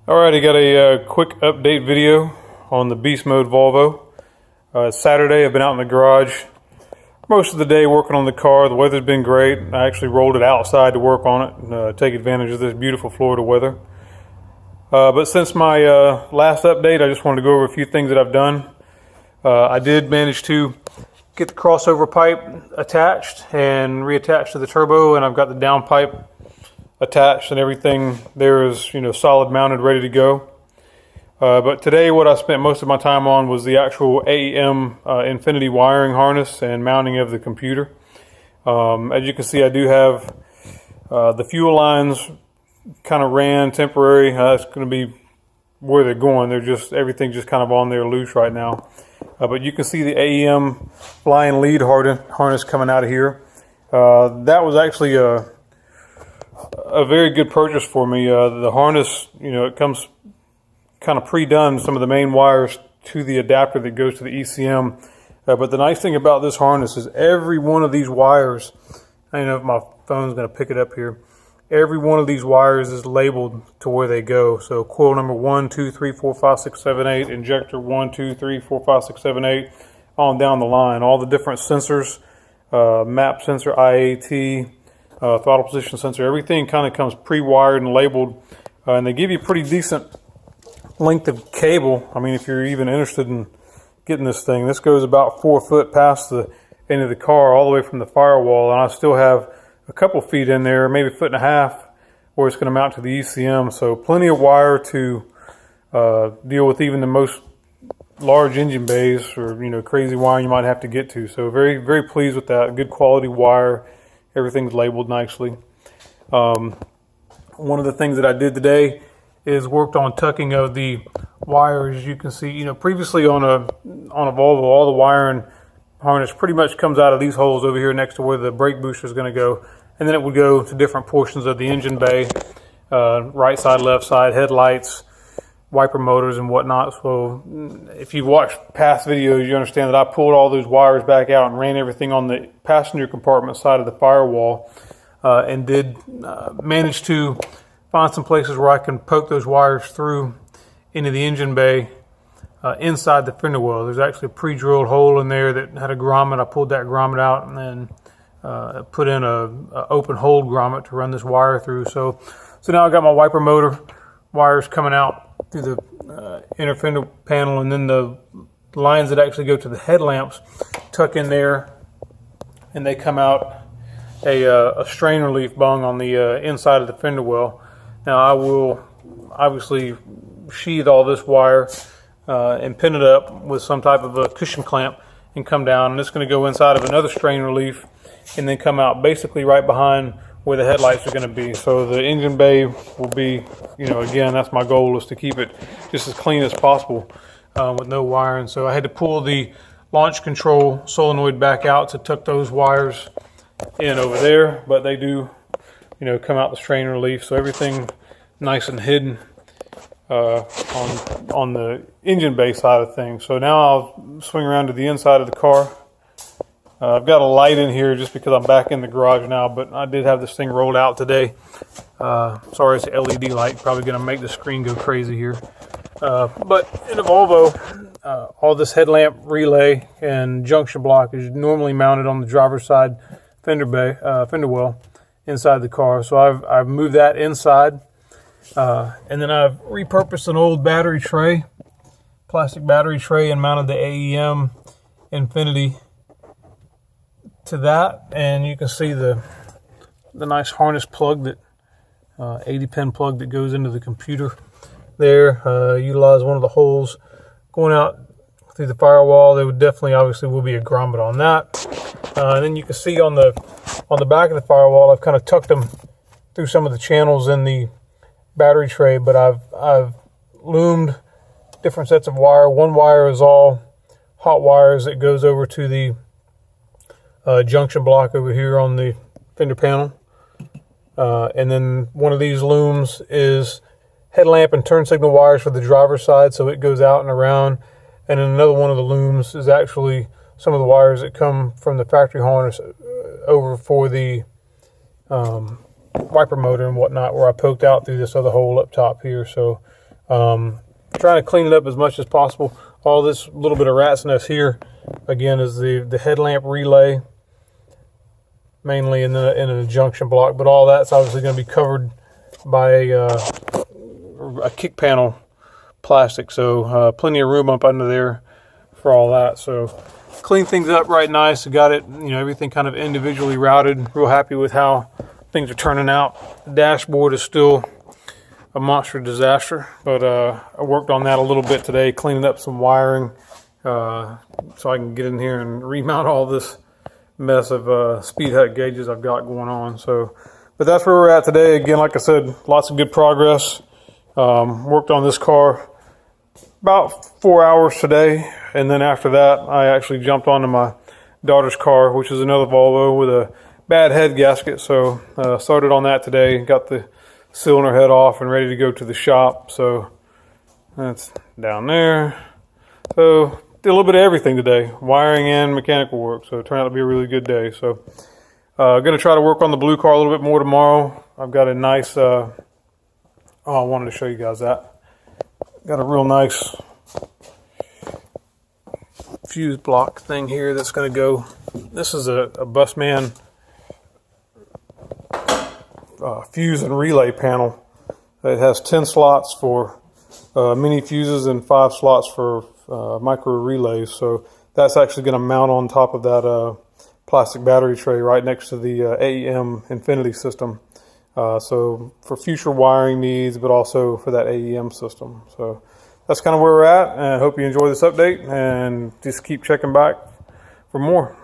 Alright, I got a quick update video on the Beast Mode Volvo. It's Saturday. I've been out in the garage most of the day working on the car. The weather's been great. I actually rolled it outside to work on it and take advantage of this beautiful Florida weather. But since my last update, I just wanted to go over a few things that I've done. I did manage to get the crossover pipe attached and reattached to the turbo, and I've got the down pipe attached and everything there is, solid mounted, ready to go. But today what I spent most of my time on was the actual AEM Infinity wiring harness and mounting of the computer. As you can see, I do have the fuel lines kind of ran temporary. That's going to be where they're going. Everything's just kind of on there loose right now. But you can see the AEM flying lead harness coming out of here. That was actually a very good purchase for me. The harness, it comes kind of pre-done, some of the main wires to the adapter that goes to the ECM. But the nice thing about this harness is every one of these wires, I don't know if my phone's going to pick it up here, every one of these wires is labeled to where they go. So coil number 1, 2, 3, 4, 5, 6, 7, 8, injector 1, 2, 3, 4, 5, 6, 7, 8, on down the line. All the different sensors, map sensor, IAT, throttle position sensor, everything kind of comes pre-wired and labeled, and they give you a pretty decent length of cable. I mean, if you're even interested in getting this thing, this goes about 4 foot past the end of the car, all the way from the firewall, and I still have a couple feet in there, maybe a foot and a half, where it's going to mount to the ECM. So plenty of wire to deal with even the most large engine bays or crazy wiring you might have to get to. So very, very pleased with that. Good quality wire. Everything's labeled nicely. One of the things that I did today is worked on tucking of the wires. You can see, previously on a Volvo, all the wiring harness pretty much comes out of these holes over here next to where the brake booster is going to go, and then it would go to different portions of the engine bay, right side, left side, headlights, wiper motors, and whatnot. So if you've watched past videos, you understand that I pulled all those wires back out and ran everything on the passenger compartment side of the firewall, and did manage to find some places where I can poke those wires through into the engine bay inside the fender well. There's actually a pre-drilled hole in there that had a grommet. I pulled that grommet out and then put in a open hole grommet to run this wire through. So now I got my wiper motor wires coming out through the inner fender panel, and then the lines that actually go to the headlamps tuck in there, and they come out a strain relief bung on the inside of the fender well. Now I will obviously sheathe all this wire and pin it up with some type of a cushion clamp and come down, and it's going to go inside of another strain relief and then come out basically right behind where the headlights are going to be. So the engine bay will be, again, that's my goal, is to keep it just as clean as possible with no wiring. So I had to pull the launch control solenoid back out to tuck those wires in over there, but they do, come out the strain relief. So everything nice and hidden on the engine bay side of things. So now I'll swing around to the inside of the car. I've got a light in here just because I'm back in the garage now, but I did have this thing rolled out today. Sorry, it's an LED light. Probably going to make the screen go crazy here. But in a Volvo, all this headlamp relay and junction block is normally mounted on the driver's side fender well inside the car. So I've moved that inside. And then I've repurposed an old battery tray, plastic battery tray, and mounted the AEM Infinity to that. And you can see the nice harness plug, that 80 pin plug that goes into the computer there. Utilize one of the holes going out through the firewall. There would definitely, obviously, will be a grommet on that. And then you can see on the back of the firewall, I've kind of tucked them through some of the channels in the battery tray, but I've loomed different sets of wire. One wire is all hot wires that goes over to the junction block over here on the fender panel, and then one of these looms is headlamp and turn signal wires for the driver's side, so it goes out and around. And then another one of the looms is actually some of the wires that come from the factory harness over for the wiper motor and whatnot, where I poked out through this other hole up top here. So Trying to clean it up as much as possible. All this little bit of rat's nest here, again, is the headlamp relay, mainly in a junction block, but all that's obviously going to be covered by a kick panel plastic, so plenty of room up under there for all that. So clean things up right nice. Got it, everything kind of individually routed. Real happy with how things are turning out. The dashboard is still a monster disaster, but I worked on that a little bit today, cleaning up some wiring so I can get in here and remount all this mess of speed hut gauges I've got going on. So, but that's where we're at today. Again, like I said, lots of good progress. Worked on this car about 4 hours today, and then after that I actually jumped onto my daughter's car, which is another Volvo with a bad head gasket. So started on that today, got the cylinder head off and ready to go to the shop. So that's down there. So did a little bit of everything today, wiring and mechanical work. So it turned out to be a really good day. So gonna try to work on the blue car a little bit more tomorrow. I've got a nice I wanted to show you guys that. Got a real nice fuse block thing here that's going to go. This is a Busman fuse and relay panel. It has 10 slots for mini fuses and 5 slots for micro relays. So that's actually going to mount on top of that plastic battery tray right next to the AEM Infinity system. So for future wiring needs, but also for that AEM system. So that's kind of where we're at, and I hope you enjoy this update and just keep checking back for more.